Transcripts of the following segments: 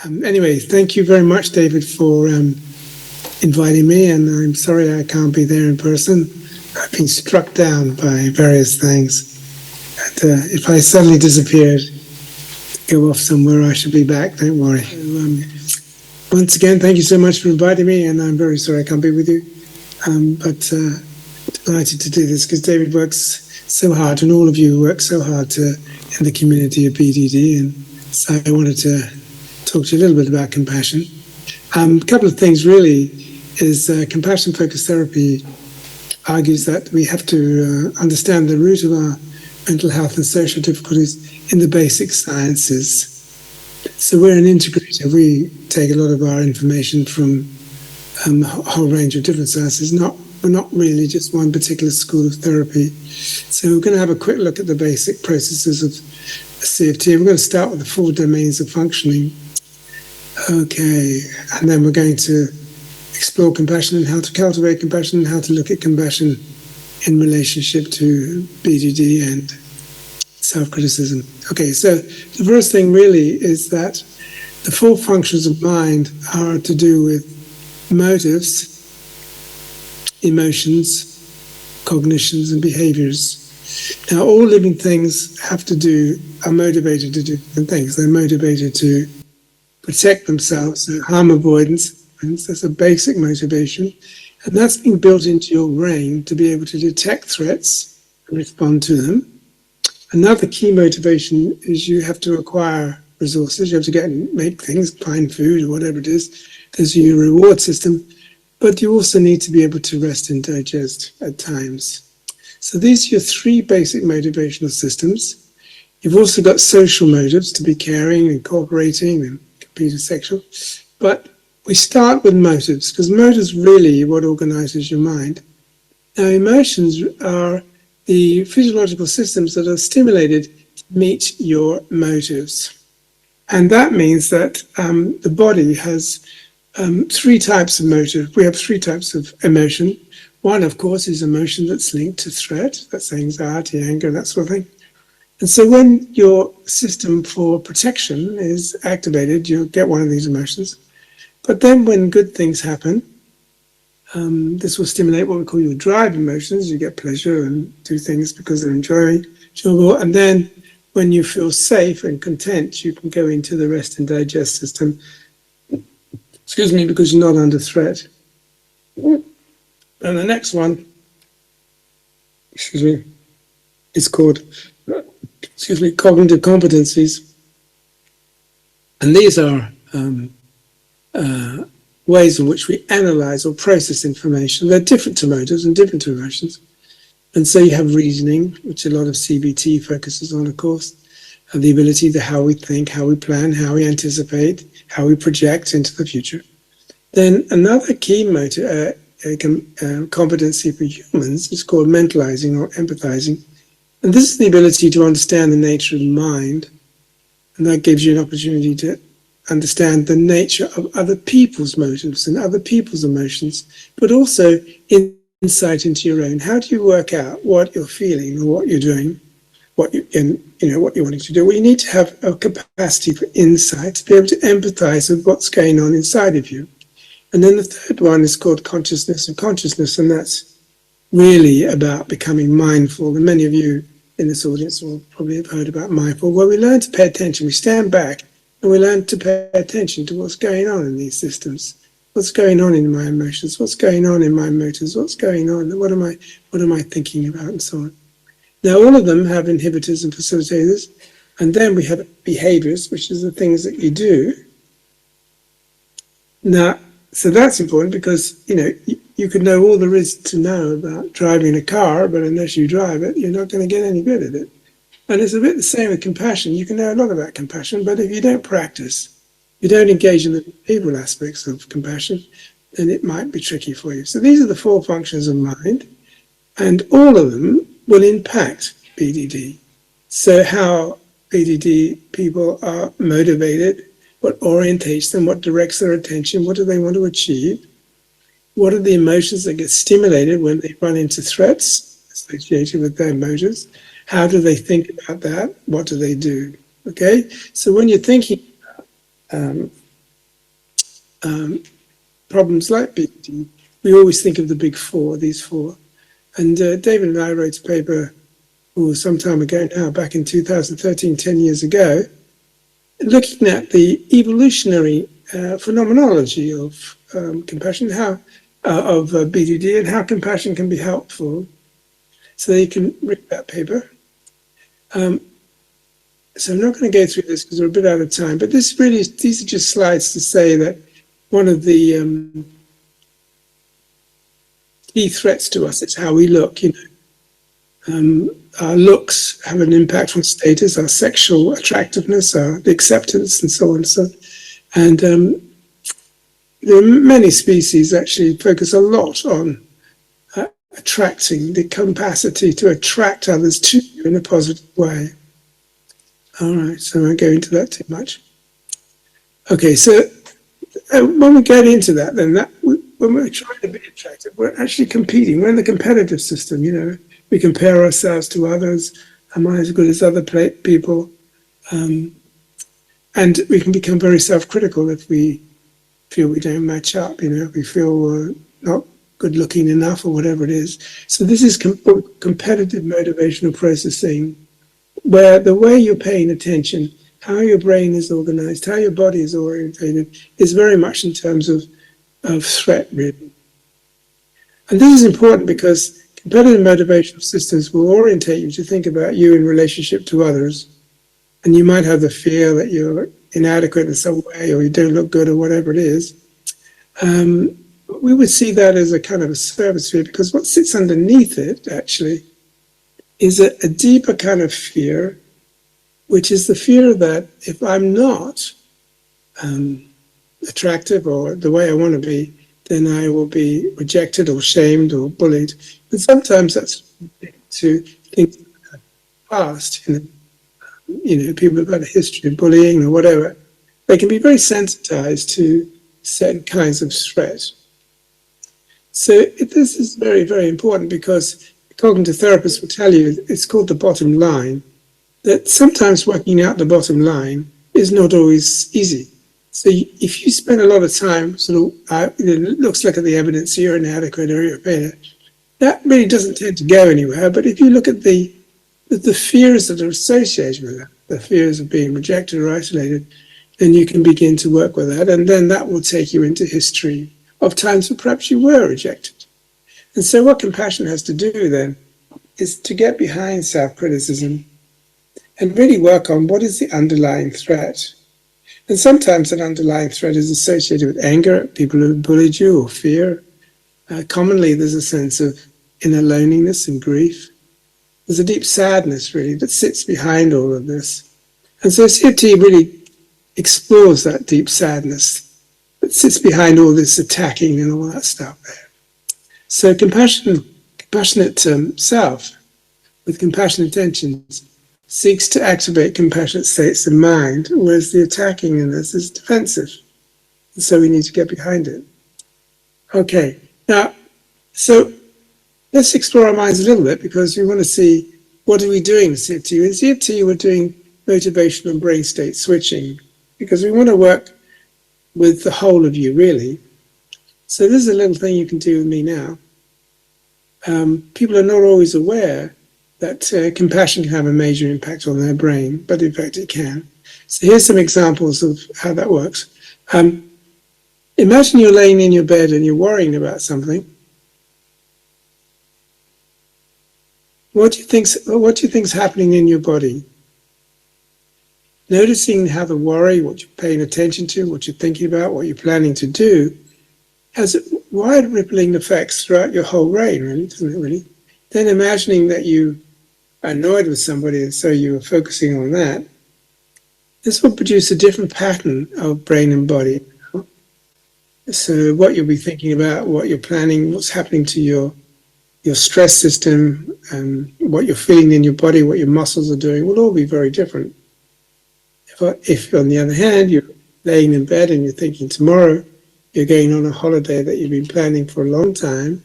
Anyway, thank you very much, David, for inviting me, and I'm sorry I can't be there in person. I've been struck down by various things. And if I suddenly disappeared, go off somewhere, I should be back, don't worry. So, once again, thank you so much for inviting me, and I'm very sorry I can't be with you. But delighted to do this because David works so hard, and all of you work so hard in the community of BDD, and so I wanted to talk to you a little bit about compassion. A couple of things really is compassion-focused therapy argues that we have to understand the root of our mental health and social difficulties in the basic sciences. So we're an integrator. We take a lot of our information from a whole range of different sciences. We're not really just one particular school of therapy. So we're going to have a quick look at the basic processes of CFT. We're going to start with the 4 domains of functioning. Okay, and then we're going to explore compassion and how to cultivate compassion and how to look at compassion in relationship to BDD and self-criticism. Okay, so the first thing really is that the 4 functions of mind are to do with motives, emotions, cognitions, and behaviors. Now, all living things are motivated to do different things. They're motivated to protect themselves, so harm avoidance, that's a basic motivation. And that's been built into your brain to be able to detect threats and respond to them. Another key motivation is you have to acquire resources. You have to get and make things, find food or whatever it is. There's your reward system. But you also need to be able to rest and digest at times. So these are your 3 basic motivational systems. You've also got social motives to be caring and cooperating and compete sexual. But we start with motives because motives really what organizes your mind. Now emotions are the physiological systems that are stimulated to meet your motives. And that means that the body has 3 types of motive. We have 3 types of emotion. One, of course, is emotion that's linked to threat. That's anxiety, anger, that sort of thing. And so when your system for protection is activated, you'll get one of these emotions. But then when good things happen, this will stimulate what we call your drive emotions. You get pleasure and do things because they're enjoyable. And then when you feel safe and content, you can go into the rest and digest system. Excuse me, because you're not under threat. And the next one, is called, cognitive competencies. And these are ways in which we analyze or process information. They're different to motives and different to emotions. And so you have reasoning, which a lot of CBT focuses on, of course, and the ability to how we think, how we plan, how we anticipate, how we project into the future. Then another key competency for humans is called mentalizing or empathizing. And this is the ability to understand the nature of the mind. And that gives you an opportunity to understand the nature of other people's motives and other people's emotions, but also insight into your own. How do you work out what you're feeling or what you're doing, what you're wanting to do? Well, you need to have a capacity for insight to be able to empathize with what's going on inside of you. And then the third one is called consciousness, and that's really about becoming mindful. And many of you in this audience will probably have heard about mindful, where we learn to pay attention. We stand back and we learn to pay attention to what's going on in these systems. What's going on in my emotions? What's going on in my motives? What's going on? What am I thinking about, and so on. Now, all of them have inhibitors and facilitators, and then we have behaviors, which is the things that you do. Now, so that's important because, you could know all there is to know about driving a car, but unless you drive it, you're not going to get any good at it. And it's a bit the same with compassion. You can know a lot about compassion, but if you don't practice, you don't engage in the behavioral aspects of compassion, then it might be tricky for you. So these are the 4 functions of mind, and all of them will impact BDD. So how BDD people are motivated, what orientates them, what directs their attention, what do they want to achieve, what are the emotions that get stimulated when they run into threats associated with their motives, how do they think about that, what do they do, okay? So when you're thinking about problems like BPD, we always think of the big four, these four. And David and I wrote a paper some time ago now, back in 2013, 10 years ago, looking at the evolutionary phenomenology of compassion, of BDD, and how compassion can be helpful. So you can read that paper. So I'm not going to go through this because we're a bit out of time, but these are just slides to say that one of the key threats to us is how we look. Our looks have an impact on status, our sexual attractiveness, the acceptance, and so on. And there are many species actually focus a lot on attracting, the capacity to attract others to you in a positive way. All right, so I won't go into that too much. Okay, so when we get into that, then when we're trying to be attractive, we're actually competing. We're in the competitive system, We compare ourselves to others. Am I as good as other people? And we can become very self-critical if we feel we don't match up, if we feel we're not good looking enough or whatever it is. So this is competitive motivational processing, where the way you're paying attention, how your brain is organized, how your body is orientated, is very much in terms of threat, really. And this is important because competitive motivational systems will orientate you to think about you in relationship to others. And you might have the fear that you're inadequate in some way, or you don't look good, or whatever it is. We would see that as a kind of a service fear, because what sits underneath it, actually, is a deeper kind of fear, which is the fear that if I'm not attractive or the way I want to be, then I will be rejected or shamed or bullied. But sometimes that's to things in the past, people who've had a history of bullying or whatever. They can be very sensitized to certain kinds of threat. So this is very, very important, because cognitive therapists will tell you it's called the bottom line, that sometimes working out the bottom line is not always easy. So if you spend a lot of time looks like at the evidence, you're inadequate or you're a failure, that really doesn't tend to go anywhere. But if you look at the fears that are associated with that, the fears of being rejected or isolated, then you can begin to work with that. And then that will take you into history of times where perhaps you were rejected. And so what compassion has to do then is to get behind self-criticism and really work on what is the underlying threat. And sometimes an underlying threat is associated with anger at people who bullied you, or fear. Commonly there's a sense of inner loneliness and grief. There's a deep sadness, really, that sits behind all of this. And so CFT really explores that deep sadness that sits behind all this attacking and all that stuff there. So compassionate self with compassionate intentions seeks to activate compassionate states of mind, whereas the attacking in this is defensive. And so we need to get behind it. Okay, now, so let's explore our minds a little bit, because we want to see what are we doing with CFT. In CFT, we're doing motivational and brain state switching, because we want to work with the whole of you, really. So this is a little thing you can do with me now. People are not always aware that compassion can have a major impact on their brain, but in fact it can. So here's some examples of how that works. Imagine you're laying in your bed and you're worrying about something. What do you think's happening in your body? Noticing how the worry, what you're paying attention to, what you're thinking about, what you're planning to do, has wide rippling effects throughout your whole brain, really, doesn't it, really? Then imagining that you are annoyed with somebody and so you are focusing on that, this will produce a different pattern of brain and body. So what you'll be thinking about, what you're planning, what's happening to your stress system, and what you're feeling in your body, what your muscles are doing, will all be very different. If on the other hand, you're laying in bed and you're thinking tomorrow you're going on a holiday that you've been planning for a long time,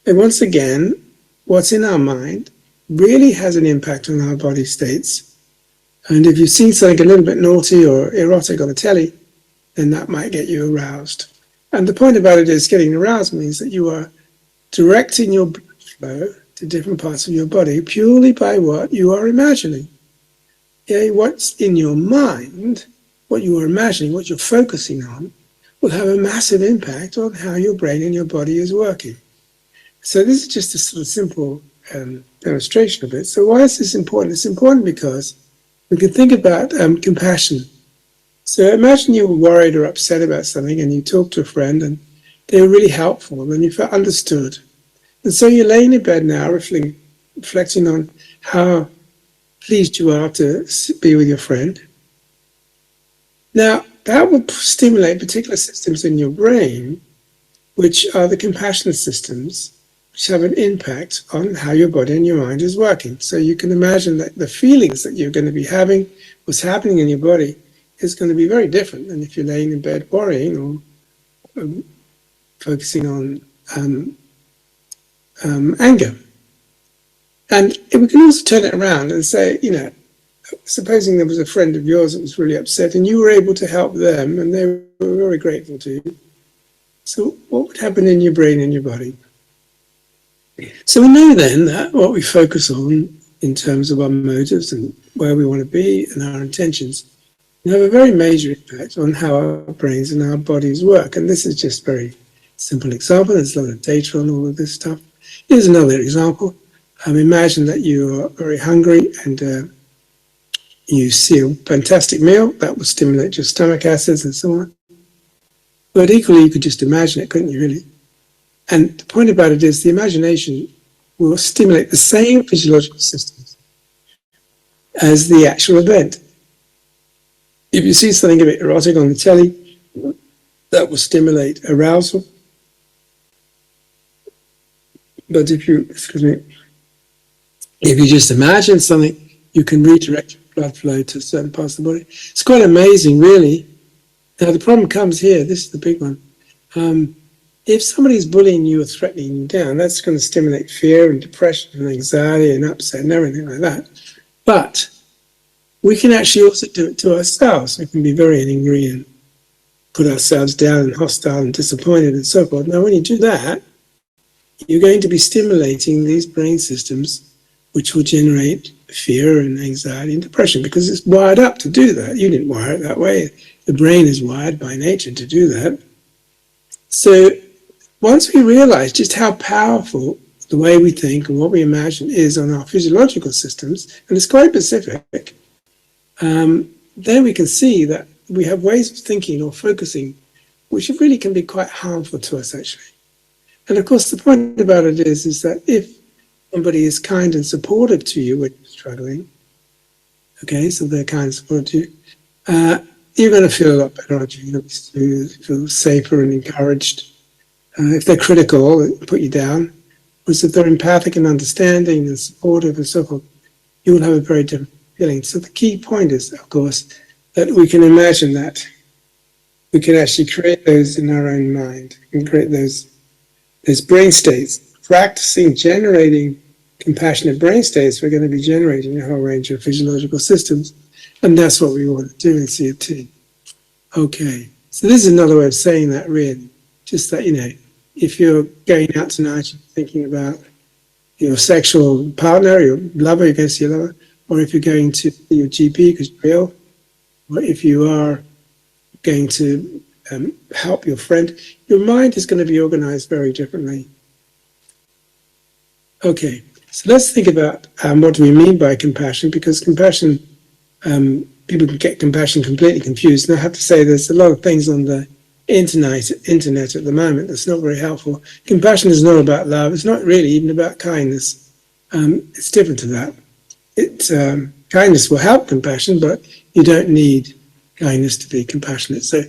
and once again, what's in our mind really has an impact on our body states. And if you've seen something a little bit naughty or erotic on the telly, then that might get you aroused. And the point about it is getting aroused means that you are directing your blood flow to different parts of your body purely by what you are imagining. Okay? What's in your mind, what you are imagining, what you're focusing on, will have a massive impact on how your brain and your body is working. So this is just a sort of simple demonstration of it. So why is this important? It's important because we can think about compassion. So imagine you were worried or upset about something and you talked to a friend and they were really helpful and you felt understood. And so you're laying in bed now reflecting on how pleased you are to be with your friend. Now, that will stimulate particular systems in your brain, which are the compassion systems, which have an impact on how your body and your mind is working. So you can imagine that the feelings that you're going to be having, what's happening in your body, is going to be very different than if you're laying in bed worrying or focusing on anger. And we can also turn it around and say, supposing there was a friend of yours that was really upset and you were able to help them and they were very grateful to you. So what would happen in your brain and your body? So we know then that what we focus on in terms of our motives and where we want to be and our intentions have a very major impact on how our brains and our bodies work. And this is just a very simple example. There's a lot of data on all of this stuff. Here's another example. Imagine that you are very hungry and you see a fantastic meal that will stimulate your stomach acids and so on. But equally, you could just imagine it, couldn't you, really? And the point about it is the imagination will stimulate the same physiological systems as the actual event. If you see something a bit erotic on the telly, that will stimulate arousal. But if you just imagine something, you can redirect your blood flow to certain parts of the body. It's quite amazing, really. Now, the problem comes here. This is the big one. If somebody's bullying you or threatening you down, that's going to stimulate fear and depression and anxiety and upset and everything like that. But we can actually also do it to ourselves. We can be very angry and put ourselves down and hostile and disappointed and so forth. Now, when you do that, you're going to be stimulating these brain systems which will generate fear and anxiety and depression because it's wired up to do that. You didn't wire it that way. The brain is wired by nature to do that. So once we realize just how powerful the way we think and what we imagine is on our physiological systems, and it's quite specific, then we can see that we have ways of thinking or focusing which really can be quite harmful to us, actually. And of course, the point about it is that if somebody is kind and supportive to you when you're struggling, okay, so they're kind and supportive to you, you're going to feel a lot better, aren't you? You're going to feel safer and encouraged. If they're critical, they put you down. Whereas if they're empathic and understanding and supportive and so forth, you will have a very different feeling. So the key point is, of course, that we can imagine that. We can actually create those in our own mind. We can create those brain states. Practicing generating compassionate brain states, we're going to be generating a whole range of physiological systems. And that's what we want to do in CFT. Okay, so this is another way of saying that, really. Just that, if you're going out tonight and thinking about your sexual partner, your lover, you're going to see your lover, or if you're going to see your GP because you're ill, or if you are going to help your friend, your mind is going to be organized very differently. Okay, so let's think about what do we mean by compassion, because compassion, people can get compassion completely confused. And I have to say there's a lot of things on the internet at the moment that's not very helpful. Compassion is not about love. It's not really even about kindness. It's different to that. Kindness will help compassion, but you don't need kindness to be compassionate. So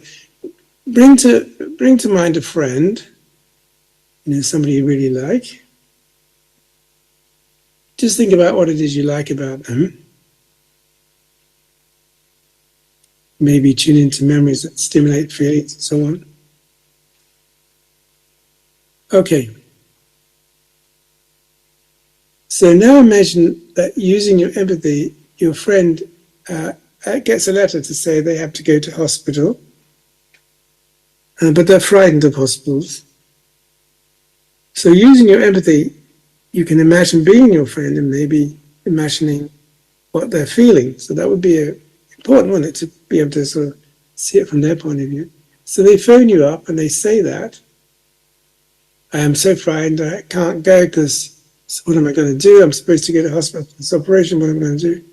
bring to mind a friend, somebody you really like. Just think about what it is you like about them. Maybe tune into memories that stimulate feelings and so on. Okay. So now imagine that using your empathy, your friend gets a letter to say they have to go to hospital but they're frightened of hospitals. So using your empathy, you can imagine being your friend and maybe imagining what they're feeling. So that would be important, wouldn't it, to be able to sort of see it from their point of view. So they phone you up and they say that, I am so frightened, I can't go because what am I going to do? I'm supposed to go to hospital for this operation, what am I going to do?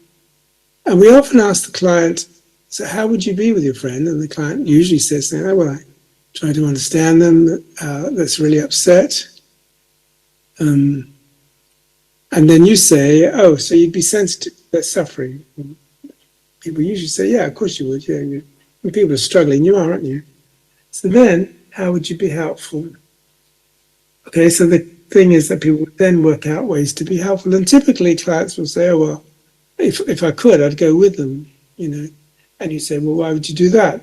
And we often ask the client, so how would you be with your friend? And the client usually says, oh, well, I try to understand them, that's really upset. And then you say, oh, so you'd be sensitive to their suffering. And people usually say, yeah, of course you would. Yeah, when people are struggling, you are, aren't you? So then, how would you be helpful? Okay, so the thing is that people would then work out ways to be helpful. And typically clients will say, oh, well, if I could, I'd go with them, you know. And you say, well, why would you do that?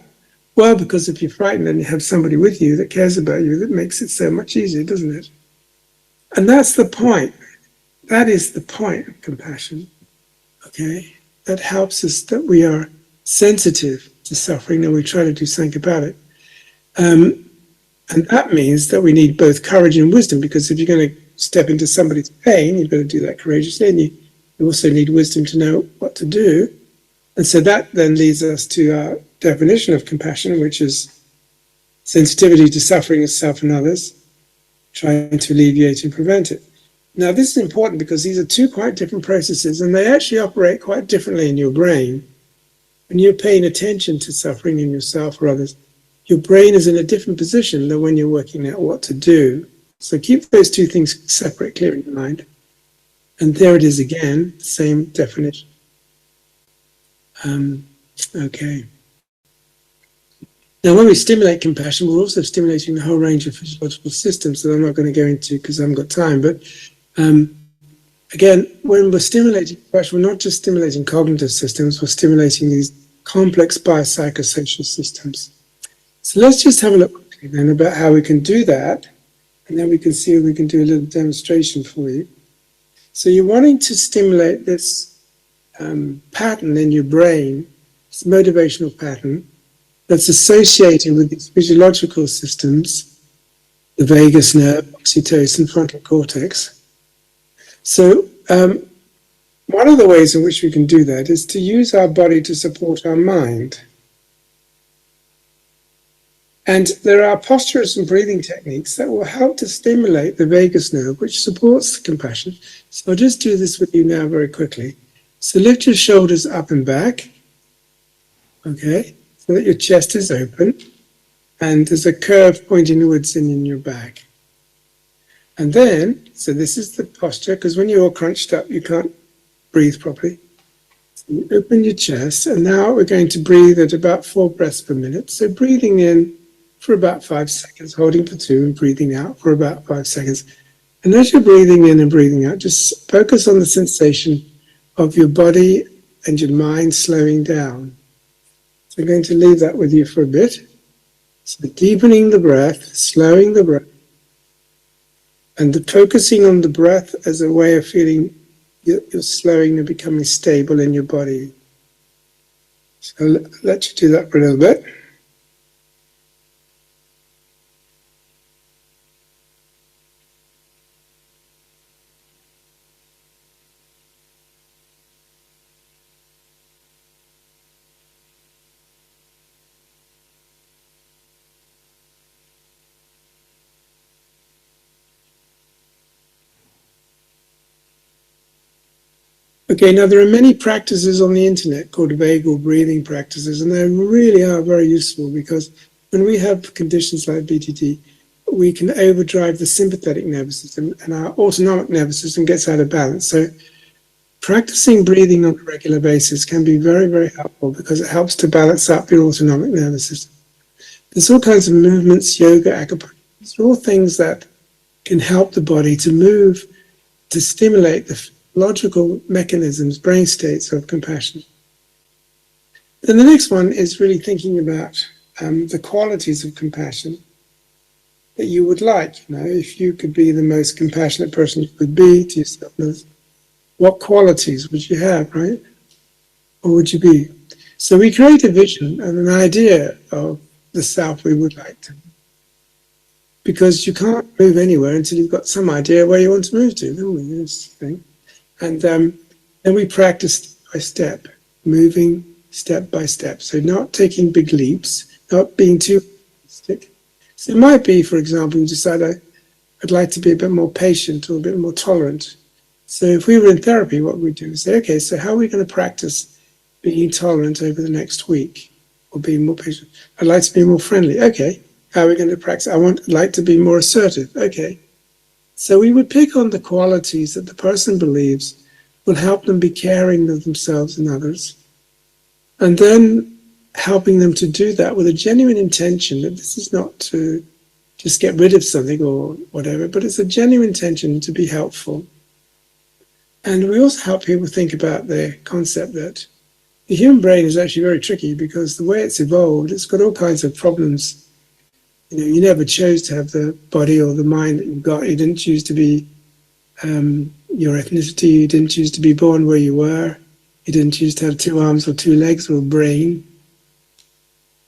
Well, because if you're frightened and you have somebody with you that cares about you, that makes it so much easier, doesn't it? And that's the point. That is the point of compassion, okay? That helps us that we are sensitive to suffering and we try to do something about it. And that means that we need both courage and wisdom, because if you're going to step into somebody's pain, you've got to do that courageously, and you also need wisdom to know what to do. And so that then leads us to our definition of compassion, which is sensitivity to suffering of self and others, trying to alleviate and prevent it. Now, this is important because these are two quite different processes, and they actually operate quite differently in your brain. When you're paying attention to suffering in yourself or others, your brain is in a different position than when you're working out what to do. So keep those two things separate, clear in your mind. And there it is again, same definition. Okay. Now, when we stimulate compassion, we're also stimulating a whole range of physiological systems that I'm not going to go into because I haven't got time. But again, when we're stimulating compassion, we're not just stimulating cognitive systems, we're stimulating these complex biopsychosocial systems. So let's just have a look quickly then about how we can do that, and then we can see if we can do a little demonstration for you. So you're wanting to stimulate this pattern in your brain, this motivational pattern that's associated with these physiological systems, the vagus nerve, oxytocin, frontal cortex. So one of the ways in which we can do that is to use our body to support our mind. And there are postures and breathing techniques that will help to stimulate the vagus nerve, which supports the compassion. So I'll just do this with you now very quickly. So lift your shoulders up and back, okay, so that your chest is open and there's a curve pointing inwards in your back. And then, so this is the posture, because when you're all crunched up, you can't breathe properly. So you open your chest, and now we're going to breathe at about 4 breaths per minute. So breathing in for about 5 seconds, holding for 2, and breathing out for about 5 seconds. And as you're breathing in and breathing out, just focus on the sensation of your body and your mind slowing down. So I'm going to leave that with you for a bit. So deepening the breath, slowing the breath, and focusing on the breath as a way of feeling you're slowing and becoming stable in your body. So I'll let you do that for a little bit. Okay, now there are many practices on the internet called vagal breathing practices, and they really are very useful because when we have conditions like BTD, we can overdrive the sympathetic nervous system and our autonomic nervous system gets out of balance. So practicing breathing on a regular basis can be very, very helpful because it helps to balance up your autonomic nervous system. There's all kinds of movements, yoga, acupuncture, these are all things that can help the body to move, to stimulate the logical mechanisms, brain states of compassion. Then the next one is really thinking about the qualities of compassion that you would like. You know, if you could be the most compassionate person you could be to yourself, what qualities would you have, right? Or would you be? So we create a vision and an idea of the self we would like to be. because you can't move anywhere until you've got some idea where you want to move to, don't we? This thing. And then we practice step by step, moving step by step. So not taking big leaps, not being too realistic. So it might be, for example, you decide I'd like to be a bit more patient or a bit more tolerant. So if we were in therapy, what we'd do is say, okay, so how are we going to practice being tolerant over the next week or being more patient? I'd like to be more friendly. Okay, how are we going to practice? I'd like to be more assertive. Okay. So we would pick on the qualities that the person believes will help them be caring of themselves and others, and then helping them to do that with a genuine intention that this is not to just get rid of something or whatever, but it's a genuine intention to be helpful. And we also help people think about the concept that the human brain is actually very tricky, because the way it's evolved, it's got all kinds of problems. You never chose to have the body or the mind that you've got. You didn't choose to be your ethnicity. You didn't choose to be born where you were. You didn't choose to have 2 arms or 2 legs or a brain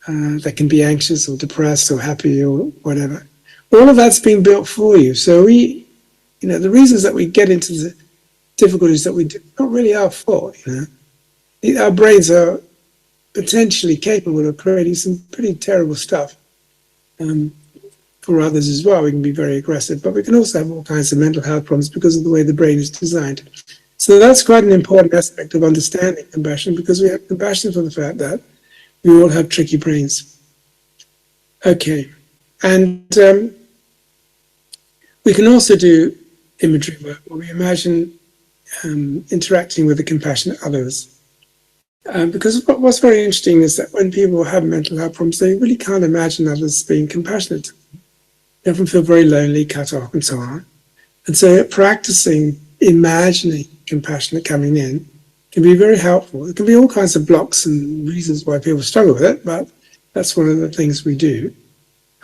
that can be anxious or depressed or happy or whatever. All of that's been built for you. So the reasons that we get into the difficulties that we do, not really our fault. Our brains are potentially capable of creating some pretty terrible stuff. For others as well, we can be very aggressive, but we can also have all kinds of mental health problems because of the way the brain is designed. So that's quite an important aspect of understanding compassion, because we have compassion for the fact that we all have tricky brains. Okay, and we can also do imagery work where we imagine interacting with the compassionate others. Because what's very interesting is that when people have mental health problems, they really can't imagine others being compassionate. They often feel very lonely, cut off, and so on. And so practicing imagining compassion coming in can be very helpful. There can be all kinds of blocks and reasons why people struggle with it, but that's one of the things we do.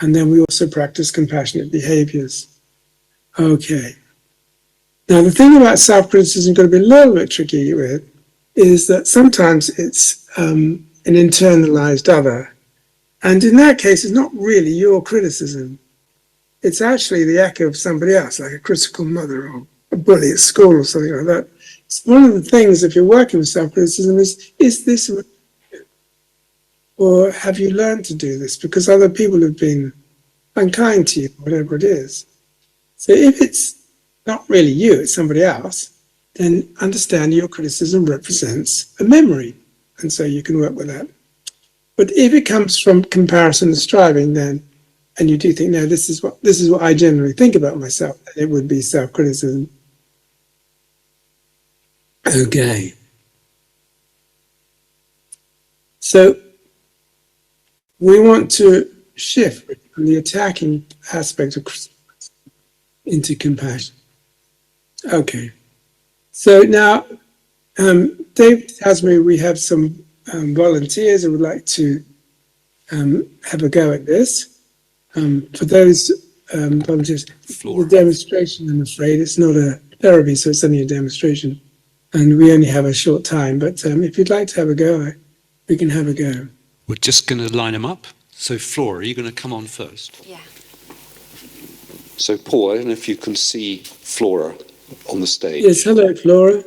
And then we also practice compassionate behaviors. Okay. Now, the thing about self-criticism got to be a little bit tricky with is that sometimes it's an internalized other. And in that case, it's not really your criticism. It's actually the echo of somebody else, like a critical mother or a bully at school or something like that. So one of the things, if you're working with self-criticism, is this, or have you learned to do this because other people have been unkind to you, whatever it is. So if it's not really you, it's somebody else, then understand your criticism represents a memory, and so you can work with that. But if it comes from comparison and striving, then, and you do think, no, this is what I generally think about myself, then it would be self-criticism. Okay. So we want to shift from the attacking aspect of criticism into compassion. Okay. So now, Dave tells me we have some volunteers who would like to have a go at this. For those volunteers, the demonstration, I'm afraid, it's not a therapy, so it's only a demonstration. And we only have a short time, but if you'd like to have a go, we can have a go. We're just going to line them up. So Flora, are you going to come on first? Yeah. So Paul, I don't know if you can see Flora on the stage. Yes, hello, Flora.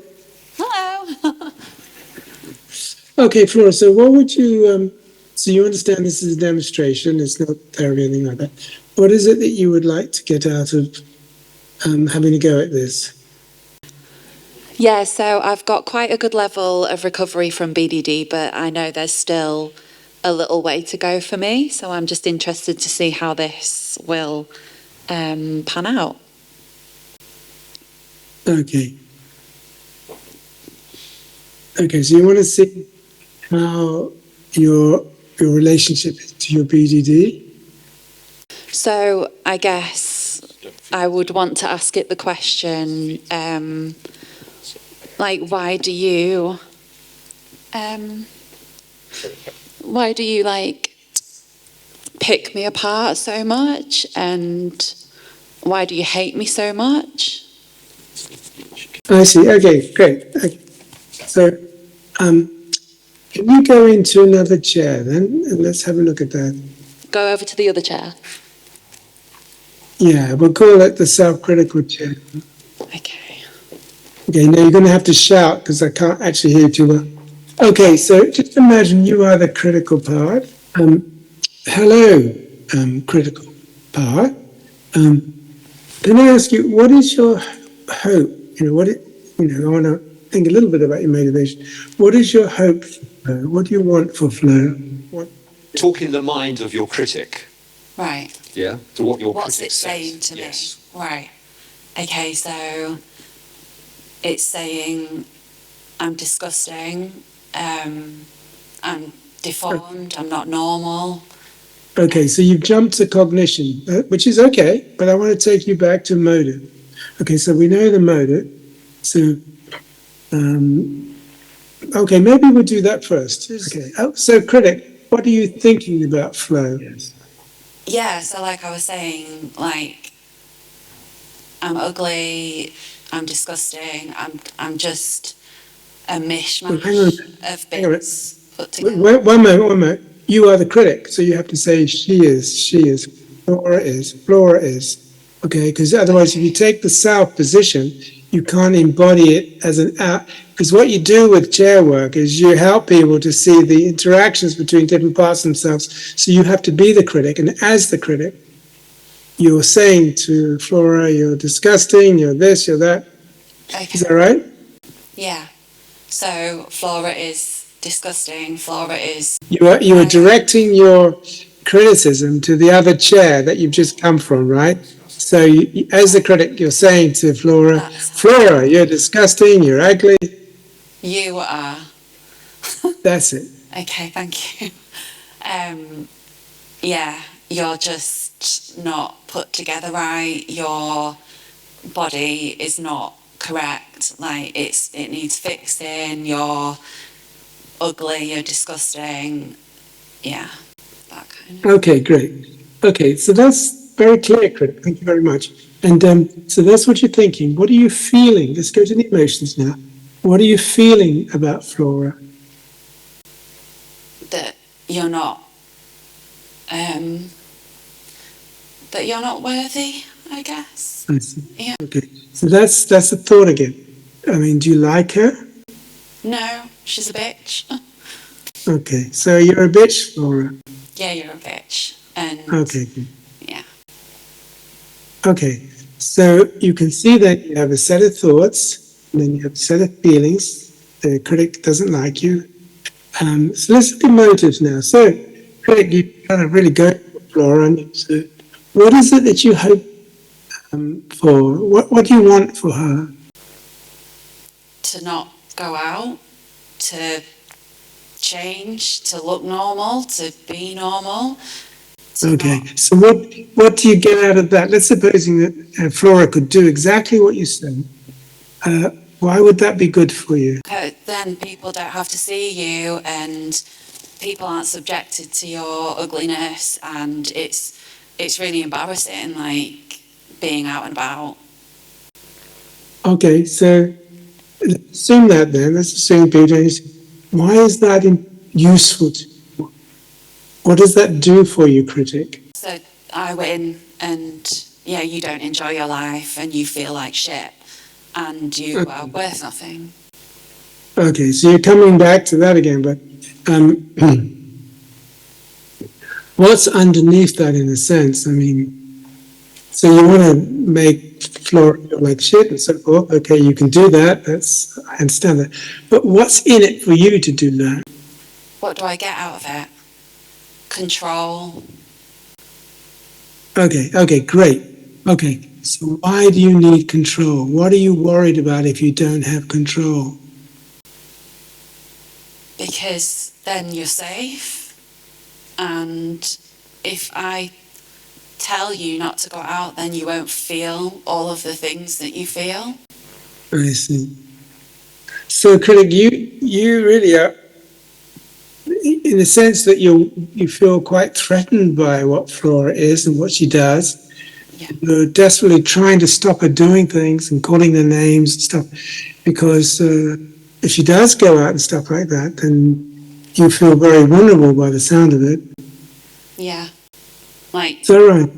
Hello. Okay, Flora, so what would you, so you understand this is a demonstration, it's not therapy or anything like that. What is it that you would like to get out of having a go at this? Yeah, so I've got quite a good level of recovery from BDD, but I know there's still a little way to go for me. So I'm just interested to see how this will pan out. Okay. Okay, so you want to see how your relationship is to your BDD? So I guess I would want to ask it the question, like, why do you like pick me apart so much, and why do you hate me so much? I see. Okay, great. Okay. So, can you go into another chair then, and let's have a look at that. Go over to the other chair. Yeah, we'll call it the self-critical chair. Okay. Okay, now you're going to have to shout because I can't actually hear you too well. Okay, so just imagine you are the critical part. Hello, critical part. Can I ask you, what is your hope? I want to think a little bit about your motivation. What is your hope for flow? What do you want for flow? Talk in the mind of your critic. Right. Yeah. To what your What's critic it saying says. to Yes. me? Right. Okay, so it's saying I'm disgusting, I'm deformed, I'm not normal. Okay, so you've jumped to cognition, which is okay, but I want to take you back to motive. Okay, so we know the motive. So, okay, maybe we'll do that first. Okay, so critic, what are you thinking about flow? Yes. Yeah, so like I was saying, like I'm ugly, I'm disgusting, I'm just a mishmash Well, hang on, of hang on. bits put together. One moment. You are the critic, so you have to say she is, Flora is. Okay, because otherwise, if you take the self position, you can't embody it as an out. Because what you do with chair work is you help people to see the interactions between different parts of themselves. So you have to be the critic, and as the critic, you're saying to Flora, "You're disgusting. You're this. You're that." Okay. Is that right? Yeah. So Flora is disgusting. Flora is. You are directing your criticism to the other chair that you've just come from, right? So, as the critic, you're saying to Flora, Flora, you're disgusting, you're ugly. You are. That's it. Okay, thank you. Yeah, you're just not put together right. Your body is not correct. Like it needs fixing. You're ugly. You're disgusting. Yeah, that kind of. Okay, great. Okay, so that's very clear, critic. Thank you very much. And so that's what you're thinking. What are you feeling? Let's go to the emotions now. What are you feeling about Flora? That you're not. That you're not worthy, I guess. I see. Yeah. Okay, so that's the thought again. I mean, do you like her? No, she's a bitch. Okay, so you're a bitch, Flora. Yeah, you're a bitch. And Okay, good. yeah. Okay, so you can see that you have a set of thoughts, and then you have a set of feelings. The critic doesn't like you. So let's look at motives now. So, critic, you kind of really go for Flora, and so what is it that you hope for? What do you want for her? To not go out, to change, to look normal, to be normal. Okay, so what do you get out of that? Let's supposing that Flora could do exactly what you said. Why would that be good for you? Then people don't have to see you, and people aren't subjected to your ugliness, and it's really embarrassing, like being out and about. Okay, so let's assume that then. Let's assume Peter. Why is that useful to you? What does that do for you, critic? So I win, and yeah, you don't enjoy your life, and you feel like shit, and you are worth nothing. Okay, so you're coming back to that again, but what's underneath that in a sense? I mean, so you want to make Flora feel like shit and so forth. Okay, you can do that. I understand that. But what's in it for you to do that? What do I get out of it? Control. Okay, great. Okay, so why do you need control? What are you worried about if you don't have control? Because then you're safe, and if I tell you not to go out, then you won't feel all of the things that you feel. I see. So, critic, you really are, in the sense that you feel quite threatened by what Flora is and what she does. Yeah. You're desperately trying to stop her doing things and calling her names and stuff, because if she does go out and stuff like that, then you feel very vulnerable by the sound of it. Yeah. Like, Is that right?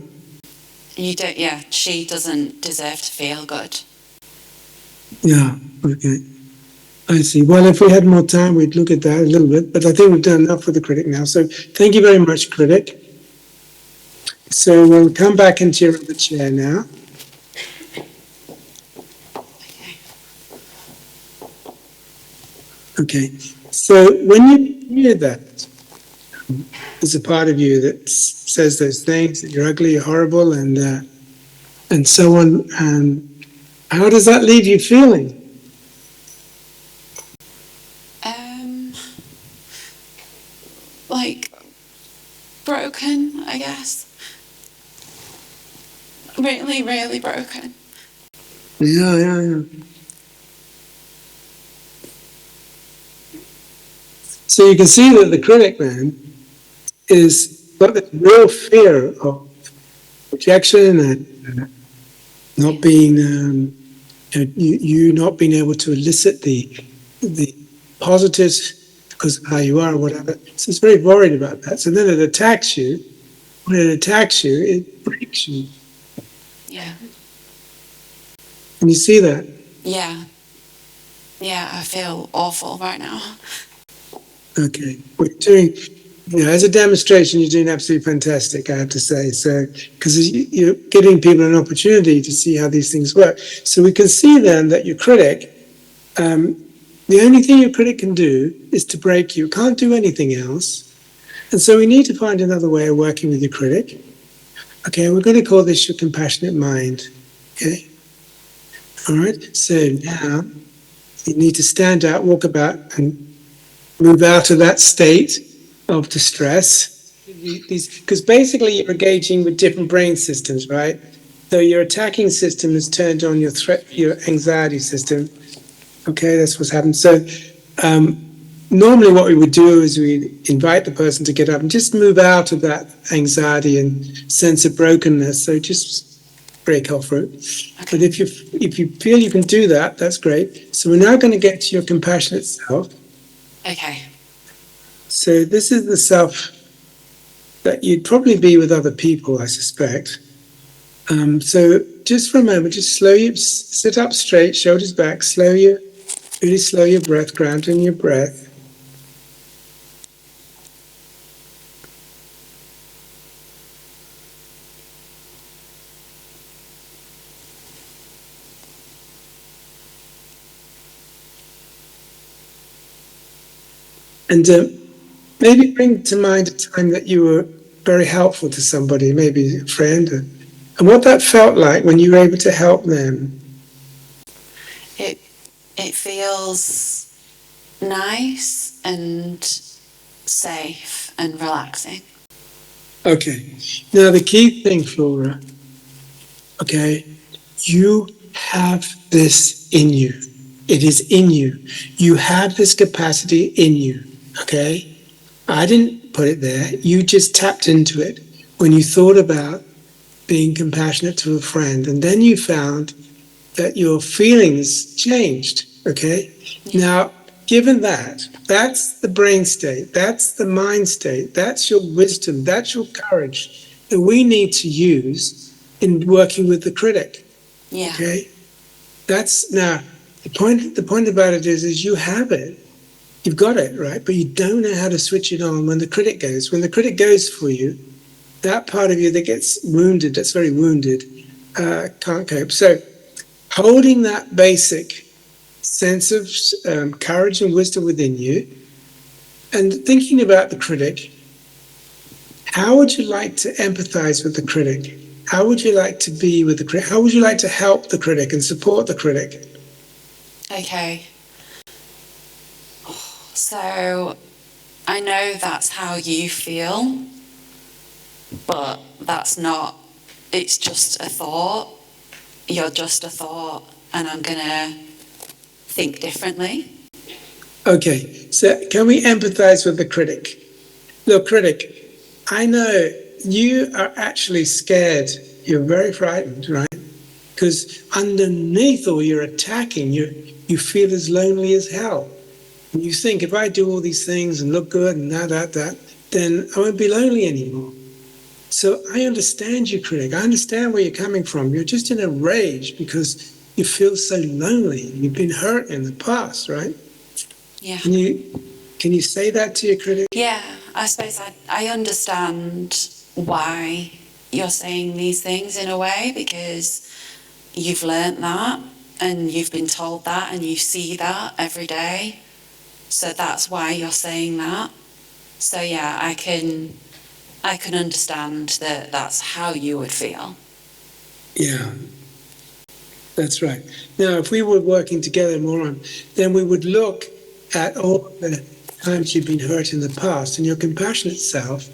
You don't, yeah, she doesn't deserve to feel good. Yeah, okay. I see. Well, if we had more time, we'd look at that a little bit, but I think we've done enough for the critic now. So thank you very much, critic. So we'll come back into your other chair now. Okay. So when you hear that, there's a part of you that says those things, that you're ugly, you're horrible, and so on. And how does that leave you feeling? Like broken, I guess. Really, really broken. Yeah. So you can see that the critic then is got this real fear of rejection and not being, you not being able to elicit the positives because of how you are or whatever. So it's very worried about that. So then it attacks you. When it attacks you, it breaks you. Yeah. Can you see that? Yeah. Yeah, I feel awful right now. Okay. We're doing, as a demonstration, you're doing absolutely fantastic, I have to say. So, because you're giving people an opportunity to see how these things work. So we can see then that your critic, the only thing your critic can do is to break you. Can't do anything else. And so we need to find another way of working with your critic. Okay, we're going to call this your compassionate mind. Okay. All right. So now you need to stand out, walk about, and move out of that state of distress. Because basically you're engaging with different brain systems, right? So your attacking system is turned on your anxiety system. Okay, that's what's happened. So normally what we would do is we invite the person to get up and just move out of that anxiety and sense of brokenness. So just break off it. Okay. But if you feel you can do that, that's great. So we're now going to get to your compassionate self. Okay. So this is the self that you'd probably be with other people, I suspect. So just for a moment, just sit up straight, shoulders back, really slow your breath, ground in your breath. And maybe bring to mind a time that you were very helpful to somebody, maybe a friend, and what that felt like when you were able to help them. It feels nice and safe and relaxing. Okay. Now the key thing, Flora, okay, you have this in you. It is in you. You have this capacity in you, okay? I didn't put it there. You just tapped into it when you thought about being compassionate to a friend, and then you found that your feelings changed, okay? Now, given that, that's the brain state, that's the mind state, that's your wisdom, that's your courage that we need to use in working with the critic, okay? That's, now, the point about it is you have it, you've got it, right? But you don't know how to switch it on when the critic goes. When the critic goes for you, that part of you that gets wounded, that's very wounded, can't cope. So holding that basic sense of courage and wisdom within you and thinking about the critic, how would you like to empathize with the critic? How would you like to be with the critic? How would you like to help the critic and support the critic? Okay. So I know that's how you feel, but that's not, it's just a thought. You're just a thought, and I'm going to think differently. Okay, so can we empathize with the critic? Look, critic, I know you are actually scared. You're very frightened, right? Because underneath all your attacking, you feel as lonely as hell. And you think, if I do all these things and look good and that, then I won't be lonely anymore. So I understand you, critic. I understand where you're coming from. You're just in a rage because you feel so lonely. You've been hurt in the past, right? Yeah. Can you say that to your critic? Yeah, I suppose I understand why you're saying these things in a way, because you've learnt that and you've been told that and you see that every day. So that's why you're saying that. So yeah, I can understand that that's how you would feel. Yeah, that's right. Now, if we were working together more on, then we would look at all the times you've been hurt in the past, and your compassionate self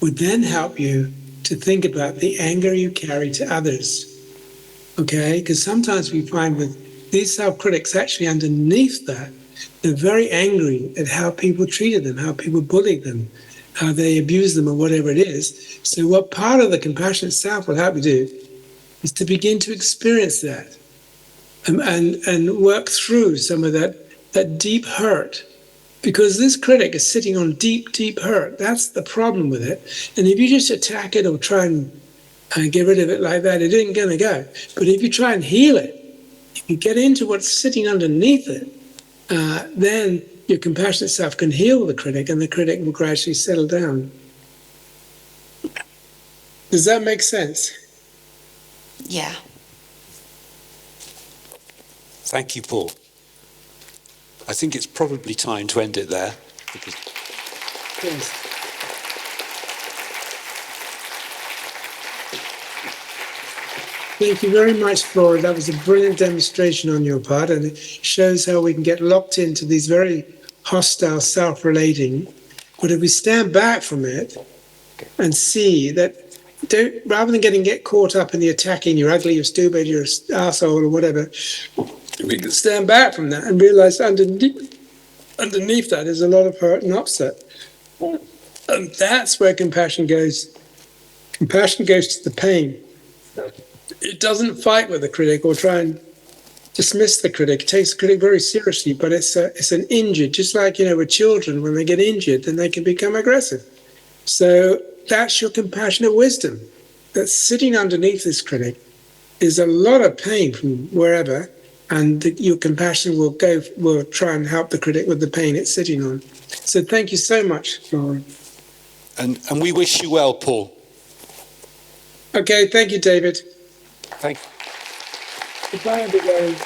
would then help you to think about the anger you carry to others. Okay? Because sometimes we find with these self-critics, actually underneath that, they're very angry at how people treated them, how people bullied them, how they abused them, or whatever it is. So what part of the compassionate self will help you do is to begin to experience that and work through some of that deep hurt. Because this critic is sitting on deep, deep hurt. That's the problem with it. And if you just attack it or try and get rid of it like that, it isn't going to go. But if you try and heal it, if you get into what's sitting underneath it, then your compassionate self can heal the critic, and the critic will gradually settle down. Does that make sense? Yeah. Thank you, Paul. I think it's probably time to end it there. Yes. Thank you very much, Flora. That was a brilliant demonstration on your part, and it shows how we can get locked into these very hostile self-relating. But if we stand back from it and see that, rather than get caught up in the attacking, you're ugly, you're stupid, you're an asshole, or whatever, we can stand back from that and realize underneath that is a lot of hurt and upset. And that's where compassion goes. Compassion goes to the pain. It doesn't fight with the critic or try and dismiss the critic. It takes the critic very seriously, but it's an injured, just like, with children, when they get injured, then they can become aggressive. So that's your compassionate wisdom. That's sitting underneath this critic is a lot of pain from wherever, and your compassion will try and help the critic with the pain it's sitting on. So thank you so much, Lauren. And we wish you well, Paul. Okay, thank you, David. Thank you. Goodbye, everybody.